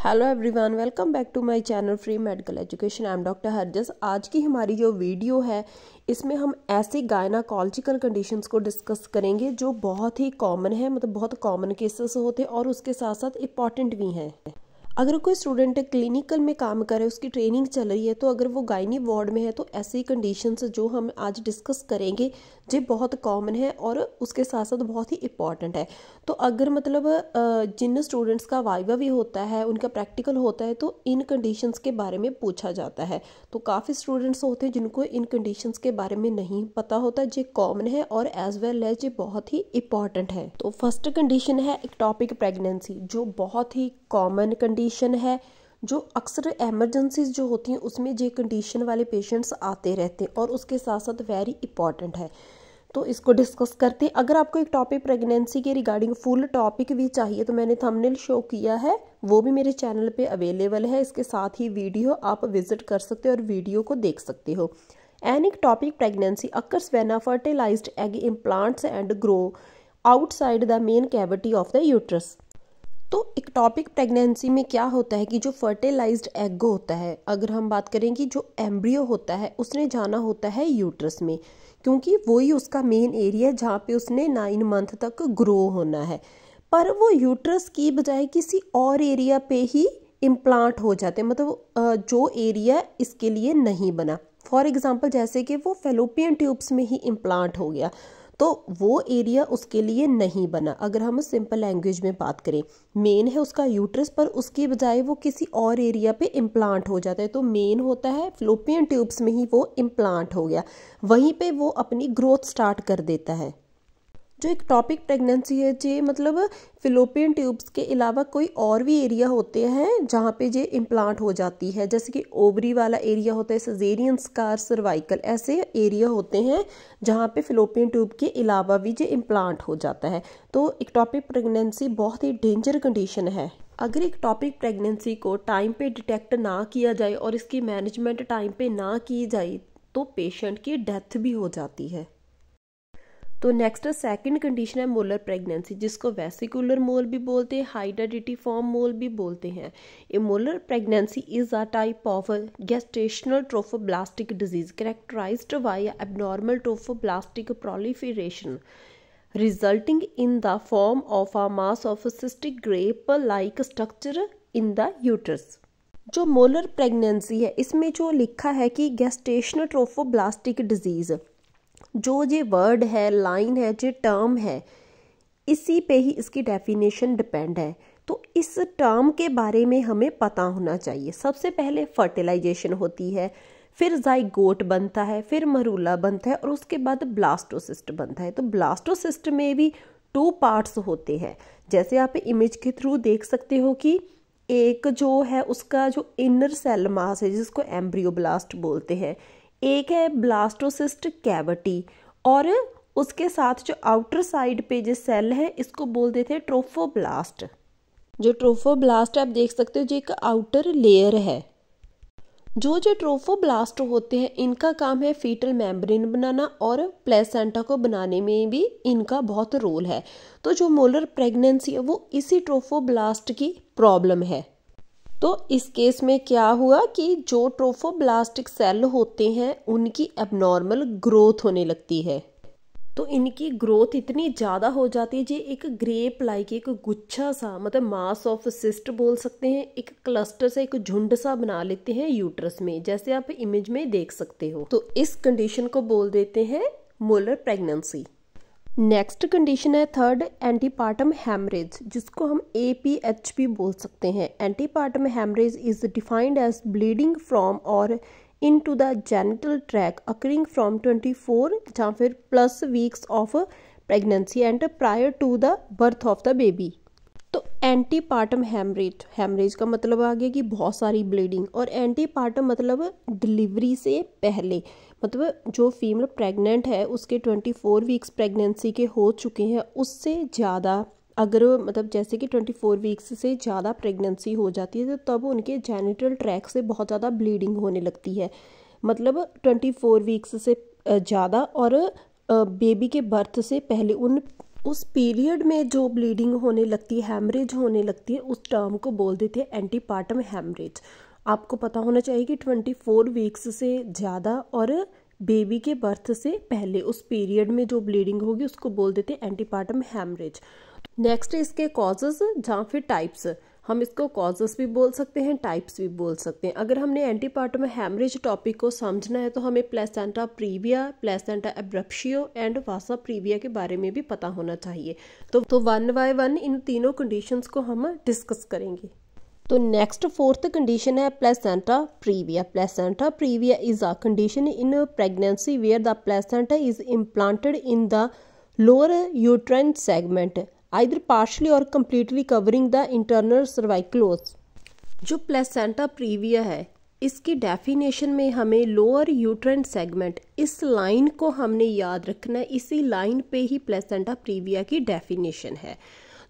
Hello everyone, welcome back to my channel free medical education. I am doctor Harjas. आज की हमारी जो video है इसमें हम ऐसी गायनाकोलॉजिकल कंडीशंस को डिस्कस करेंगे जो बहुत ही कॉमन है, मतलब बहुत कॉमन केसेस होते हैं और उसके साथ साथ इम्पॉर्टेंट भी हैं। अगर कोई स्टूडेंट क्लिनिकल में काम करे, उसकी ट्रेनिंग चल रही है, तो अगर वो गायनी वार्ड में है तो ऐसी कंडीशंस जो हम आज डिस्कस करेंगे ये बहुत कॉमन है और उसके साथ साथ बहुत ही इम्पॉर्टेंट है। तो अगर मतलब जिन स्टूडेंट्स का वाइवा भी होता है, उनका प्रैक्टिकल होता है, तो इन कंडीशंस के बारे में पूछा जाता है। तो काफ़ी स्टूडेंट्स होते हैं जिनको इन कंडीशंस के बारे में नहीं पता होता। ये कॉमन है और एज वेल एज ये बहुत ही इम्पॉर्टेंट है। तो फर्स्ट कंडीशन है एक्टोपिक प्रेगनेंसी, जो बहुत ही कॉमन कंडीशन है, जो अक्सर एमरजेंसीज जो होती हैं उसमें ये कंडीशन वाले पेशेंट्स आते रहते हैं और उसके साथ साथ वेरी इंपॉर्टेंट है। तो इसको डिस्कस करते हैं। अगर आपको एक टॉपिक प्रेगनेंसी के रिगार्डिंग फुल टॉपिक भी चाहिए तो मैंने थंबनेल शो किया है, वो भी मेरे चैनल पे अवेलेबल है। इसके साथ ही वीडियो आप विजिट कर सकते हो और वीडियो को देख सकते हो। An ectopic pregnancy occurs when a fertilised egg implants and grow outside the main cavity of the uterus. तो एक्टोपिक प्रेगनेंसी में क्या होता है कि जो फर्टिलाइज्ड एग होता है, अगर हम बात करें कि जो एम्ब्रियो होता है उसने जाना होता है यूट्रस में, क्योंकि वही उसका मेन एरिया है जहाँ पे उसने 9 मंथ तक ग्रो होना है। पर वो यूट्रस की बजाय किसी और एरिया पे ही इम्प्लांट हो जाते हैं, मतलब जो एरिया इसके लिए नहीं बना। फॉर एग्जाम्पल जैसे कि वो फेलोपियन ट्यूब्स में ही इम्प्लांट हो गया, तो वो एरिया उसके लिए नहीं बना। अगर हम सिंपल लैंग्वेज में बात करें, मेन है उसका यूट्रस, पर उसकी बजाय वो किसी और एरिया पे इम्प्लांट हो जाता है। तो मेन होता है फ्लोपियन ट्यूब्स में ही वो इम्प्लांट हो गया, वहीं पे वो अपनी ग्रोथ स्टार्ट कर देता है। जो एक्टोपिक प्रेगनेंसी है ये मतलब फिलोपियन ट्यूब्स के अलावा कोई और भी एरिया होते हैं जहाँ पे ये इम्प्लांट हो जाती है, जैसे कि ओवरी वाला एरिया होता है, सिजेरियन स्कार, सर्वाइकल, ऐसे एरिया होते हैं जहाँ पे फिलोपियन ट्यूब के अलावा भी ये इम्प्लांट हो जाता है। तो एक्टोपिक प्रेगनेंसी बहुत ही डेंजर कंडीशन है। अगर एक्टोपिक प्रेगनेंसी को टाइम पे डिटेक्ट ना किया जाए और इसकी मैनेजमेंट टाइम पे ना की जाए तो पेशेंट की डेथ भी हो जाती है। तो नेक्स्ट सेकंड कंडीशन है मोलर प्रेगनेंसी, जिसको वेसिकुलर मोल भी बोलते हैं, हाइड्रेटिफॉर्म मोल भी बोलते हैं। A molar pregnancy is a type of gestational trophoblastic disease characterized by abnormal trophoblastic proliferation resulting in the form of a mass of cystic grape like structure in the uterus. जो molar pregnancy है इसमें जो लिखा है कि gestational trophoblastic disease, जो ये word है, लाइन है, जो टर्म है, इसी पे ही इसकी डेफिनेशन डिपेंड है। तो इस टर्म के बारे में हमें पता होना चाहिए। सबसे पहले फर्टिलाइजेशन होती है, फिर जाइगोट बनता है, फिर मरूला बनता है और उसके बाद ब्लास्टोसिस्ट बनता है। तो ब्लास्टोसिस्ट में भी 2 पार्ट्स होते हैं, जैसे आप इमेज के थ्रू देख सकते हो कि एक जो है उसका जो इनर सेल मास है जिसको एम्ब्रियोब्लास्ट बोलते हैं, एक है ब्लास्टोसिस्ट कैविटी, और उसके साथ जो आउटर साइड पे जो सेल है इसको बोल देते हैं ट्रोफोब्लास्ट। जो ट्रोफोब्लास्ट आप देख सकते हो जो एक आउटर लेयर है। जो ट्रोफोब्लास्ट होते हैं इनका काम है फीटल मेम्ब्रेन बनाना और प्लेसेंटा को बनाने में भी इनका बहुत रोल है। तो जो मोलर प्रेगनेंसी है वो इसी ट्रोफोब्लास्ट की प्रॉब्लम है। तो इस केस में क्या हुआ कि जो ट्रोफोब्लास्टिक सेल होते हैं उनकी एबनॉर्मल ग्रोथ होने लगती है। तो इनकी ग्रोथ इतनी ज़्यादा हो जाती है, जो एक ग्रेप लाइक एक गुच्छा सा, मतलब मास ऑफ सिस्ट बोल सकते हैं, एक क्लस्टर से एक झुंड सा बना लेते हैं यूट्रस में, जैसे आप इमेज में देख सकते हो। तो इस कंडीशन को बोल देते हैं मोलर प्रेगनेंसी। नेक्स्ट कंडीशन है थर्ड, एंटीपार्टम हेमरेज, जिसको हम APH भी बोल सकते हैं। Antepartum haemorrhage is defined as bleeding from or into the genital tract occurring from 24 या फिर plus weeks of pregnancy and prior to the birth of the baby. तो एंटीपार्टम हेमरेज का मतलब आ गया कि बहुत सारी ब्लीडिंग, और एंटीपार्टम मतलब डिलीवरी से पहले, मतलब जो फीमेल प्रेग्नेंट है उसके 24 वीक्स प्रेगनेंसी के हो चुके हैं, उससे ज़्यादा अगर मतलब जैसे कि 24 वीक्स से ज़्यादा प्रेगनेंसी हो जाती है तो तब उनके जेनिटल ट्रैक से बहुत ज़्यादा ब्लीडिंग होने लगती है। मतलब 24 वीक्स से ज़्यादा और बेबी के बर्थ से पहले उन उस पीरियड में जो ब्लीडिंग होने लगती है, हैमरेज होने लगती है, उस टर्म को बोल देते हैं एंटीपार्टम हैमरेज। आपको पता होना चाहिए कि 24 वीक्स से ज़्यादा और बेबी के बर्थ से पहले उस पीरियड में जो ब्लीडिंग होगी उसको बोल देते हैं एंटीपार्टम हैमरेज। नेक्स्ट इसके कॉजेज या फिर टाइप्स। हम इसको कॉजेस भी बोल सकते हैं, टाइप्स भी बोल सकते हैं। अगर हमने एंटीपार्टम हैमरेज टॉपिक को समझना है तो हमें placenta previa, placenta abruptio and Vasa previa के बारे में भी पता होना चाहिए। तो वन बाय वन इन तीनों कंडीशंस को हम डिस्कस करेंगे। तो नेक्स्ट फोर्थ कंडीशन है placenta previa. Placenta previa is a condition in pregnancy where the placenta is implanted in the lower uterine segment either partially or completely covering the internal cervical os। जो placenta previa है इसकी definition में हमें lower uterine segment, इस line को हमने याद रखना है। इसी लाइन पे ही प्लेसेंटा प्रीविया की डेफिनेशन है।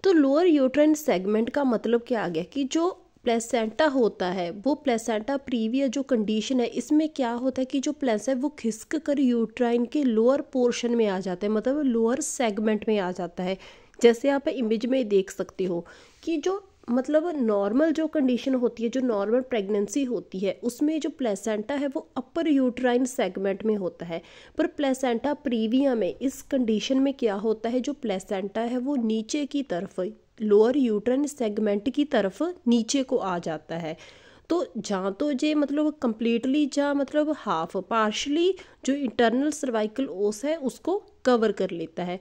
तो लोअर यूट्राइन सेगमेंट का मतलब क्या आ गया कि जो प्लेसेंटा होता है वो प्लेसेंटा प्रीविया जो कंडीशन है इसमें क्या होता है कि जो प्लेसेंटा है वो खिसक कर यूट्राइन के लोअर पोर्शन में आ जाता है, मतलब लोअर सेगमेंट में आ जाता है। जैसे आप इमेज में देख सकते हो कि जो मतलब नॉर्मल जो कंडीशन होती है, जो नॉर्मल प्रेगनेंसी होती है उसमें जो प्लेसेंटा है वो अपर यूट्राइन सेगमेंट में होता है, पर प्लेसेंटा प्रीविया में इस कंडीशन में क्या होता है, जो प्लेसेंटा है वो नीचे की तरफ लोअर यूट्राइन सेगमेंट की तरफ नीचे को आ जाता है। तो जहाँ तो जे मतलब कंप्लीटली जा मतलब हाफ पार्शली जो इंटरनल सर्वाइकल ओस है उसको कवर कर लेता है।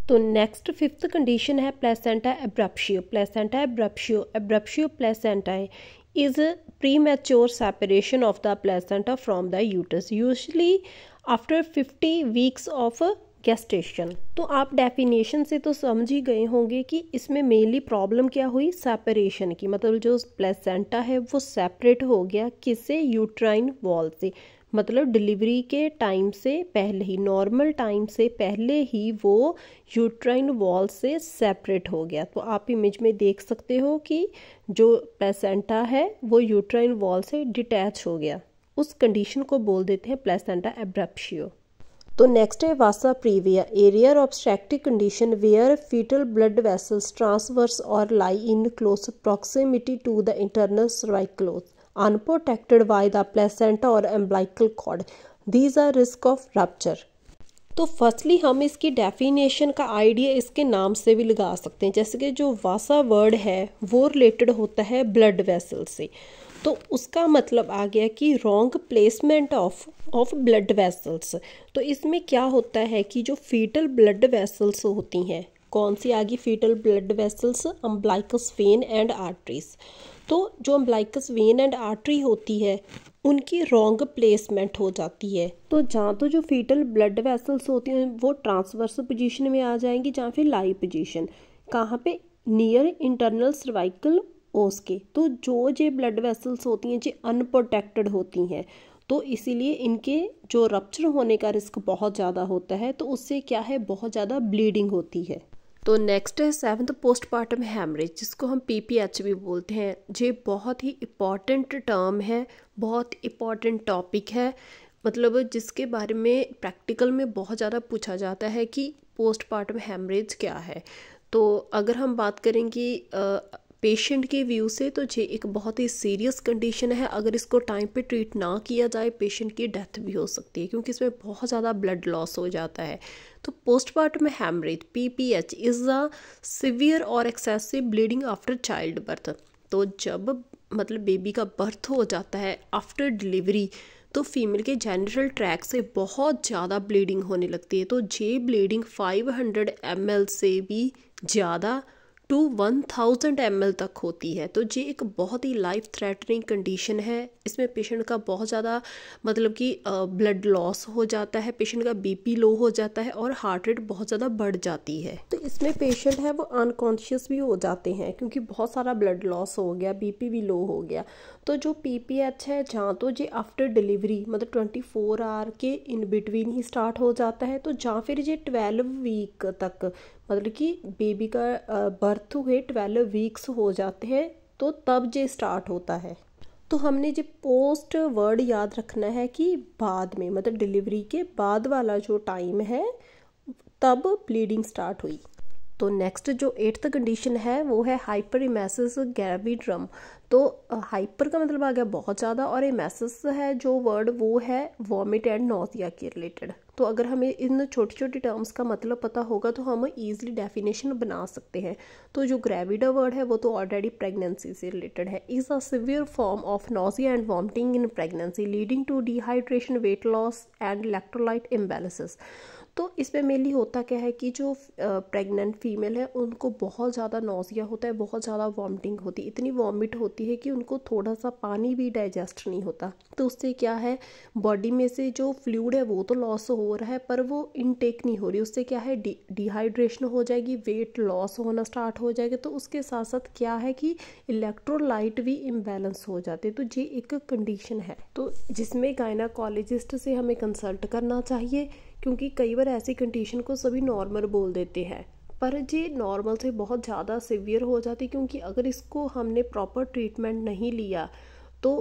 तो नेक्स्ट फिफ्थ कंडीशन है placenta abruptio. Placenta abruptio, abruptio placenta is premature separation of the placenta from the uterus usually after 50 weeks of gestation. तो आप डेफिनेशन से तो समझ ही गए होंगे कि इसमें मेनली प्रॉब्लम क्या हुई, सेपरेशन की, मतलब जो प्लेसेंटा है वो सेपरेट हो गया किससे, यूट्राइन वॉल से, मतलब डिलीवरी के टाइम से पहले ही, नॉर्मल टाइम से पहले ही वो यूट्राइन वॉल से सेपरेट हो गया। तो आप इमेज में देख सकते हो कि जो प्लेसेंटा है वो यूट्राइन वॉल से डिटैच हो गया, उस कंडीशन को बोल देते हैं प्लेसेंटा एब्रप्शियो। तो नेक्स्ट है vasa previa, a rare obstructive condition where fetal blood vessels transverse or lie in close proximity to the internal cervical os unprotected by the placenta or umbilical cord. These are risk of rupture. तो firstly हम इसकी definition का idea इसके नाम से भी लगा सकते हैं। जैसे कि जो वासा वर्ड है वो रिलेटेड होता है ब्लड वेसल से, तो उसका मतलब आ गया कि wrong placement of blood vessels. तो इसमें क्या होता है कि जो फीटल ब्लड वेसल्स होती हैं, कौन सी आ गई fetal blood vessels, umbilicus vein and arteries. तो जो अम्बिलिकस वेन एंड आर्टरी होती है उनकी रॉन्ग प्लेसमेंट हो जाती है। तो जहाँ तो जो फीटल ब्लड वेसल्स होती हैं वो ट्रांसवर्स पोजीशन में आ जाएंगी, जहाँ फिर लाई पोजीशन कहाँ पे, नियर इंटरनल सर्वाइकल ओस के। तो जो जे ब्लड वेसल्स होती हैं जो अनप्रोटेक्टेड होती हैं, तो इसीलिए इनके जो रप्चर होने का रिस्क बहुत ज़्यादा होता है, तो उससे क्या है बहुत ज़्यादा ब्लीडिंग होती है। तो नेक्स्ट है सेवंथ पोस्टपार्टम हैमरेज, जिसको हम PPH भी बोलते हैं। ये बहुत ही इम्पॉर्टेंट टर्म है, बहुत इम्पॉर्टेंट टॉपिक है, मतलब जिसके बारे में प्रैक्टिकल में बहुत ज़्यादा पूछा जाता है कि पोस्टपार्टम हैमरेज क्या है। तो अगर हम बात करेंगे पेशेंट के व्यू से, तो ये एक बहुत ही सीरियस कंडीशन है। अगर इसको टाइम पे ट्रीट ना किया जाए पेशेंट की डेथ भी हो सकती है, क्योंकि इसमें बहुत ज़्यादा ब्लड लॉस हो जाता है। तो postpartum haemorrhage PPH is a severe or excessive bleeding after childbirth. तो जब मतलब बेबी का बर्थ हो जाता है आफ्टर डिलीवरी, तो फीमेल के जेनिटल ट्रैक से बहुत ज़्यादा ब्लीडिंग होने लगती है। तो ये ब्लीडिंग 500 ml से भी ज़्यादा टू 1000 ml तक होती है। तो ये एक बहुत ही लाइफ थ्रेटनिंग कंडीशन है। इसमें पेशेंट का बहुत ज़्यादा मतलब कि ब्लड लॉस हो जाता है, पेशेंट का BP लो हो जाता है और हार्ट रेट बहुत ज़्यादा बढ़ जाती है। तो इसमें पेशेंट है वो अनकॉन्शियस भी हो जाते हैं, क्योंकि बहुत सारा ब्लड लॉस हो गया, BP भी लो हो गया। तो जो PPH है जहाँ तो ये आफ्टर डिलीवरी मतलब 24 आवर के इन बिटवीन ही स्टार्ट हो जाता है, तो जहाँ फिर ये 12 वीक तक मतलब कि बेबी का बर्थ हुए 12 वीक्स हो जाते हैं, तो तब ये स्टार्ट होता है। तो हमने जो पोस्ट वर्ड याद रखना है कि बाद में, मतलब डिलीवरी के बाद वाला जो टाइम है तब ब्लीडिंग स्टार्ट हुई। तो नेक्स्ट जो 8th कंडीशन है वो है हाइपरइमेसिस ग्रेविड्रम। तो हाइपर का मतलब आ गया बहुत ज़्यादा, और इमेसिस है जो वर्ड वो है वॉमिट एंड नोजिया के रिलेटेड। तो अगर हमें इन छोटी छोटी टर्म्स का मतलब पता होगा तो हम ईजिली डेफिनेशन बना सकते हैं। तो जो ग्रेविडा वर्ड है वो तो ऑलरेडी प्रेगनेंसी से रिलेटेड है। Is a severe form of nausea and vomiting in pregnancy leading to dehydration, weight loss and electrolyte imbalances. तो इसमें मेनली होता क्या है कि जो प्रेग्नेंट फीमेल है उनको बहुत ज़्यादा नौजिया होता है, बहुत ज़्यादा वॉमिटिंग होती है, इतनी वॉमिट होती है कि उनको थोड़ा सा पानी भी डाइजेस्ट नहीं होता। तो उससे क्या है, बॉडी में से जो फ्लूइड है वो तो लॉस हो रहा है पर वो इनटेक नहीं हो रही। उससे क्या है, डिहाइड्रेशन हो जाएगी, वेट लॉस होना स्टार्ट हो जाएगा। तो उसके साथ साथ क्या है कि इलेक्ट्रोलाइट भी इम्बैलेंस हो जाते। तो ये एक कंडीशन है तो जिसमें गायनाकोलॉजिस्ट से हमें कंसल्ट करना चाहिए, क्योंकि कई बार ऐसी कंडीशन को सभी नॉर्मल बोल देते हैं पर ये नॉर्मल से बहुत ज़्यादा सीवियर हो जाती, क्योंकि अगर इसको हमने प्रॉपर ट्रीटमेंट नहीं लिया तो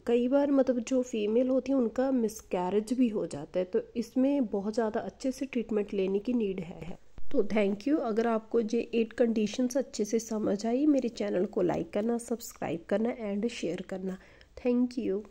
कई बार मतलब जो फीमेल होती है उनका मिसकैरेज भी हो जाता है। तो इसमें बहुत ज़्यादा अच्छे से ट्रीटमेंट लेने की नीड है। तो थैंक यू। अगर आपको ये 8 कंडीशंस अच्छे से समझ आई, मेरे चैनल को लाइक करना, सब्सक्राइब करना एंड शेयर करना। Thank you.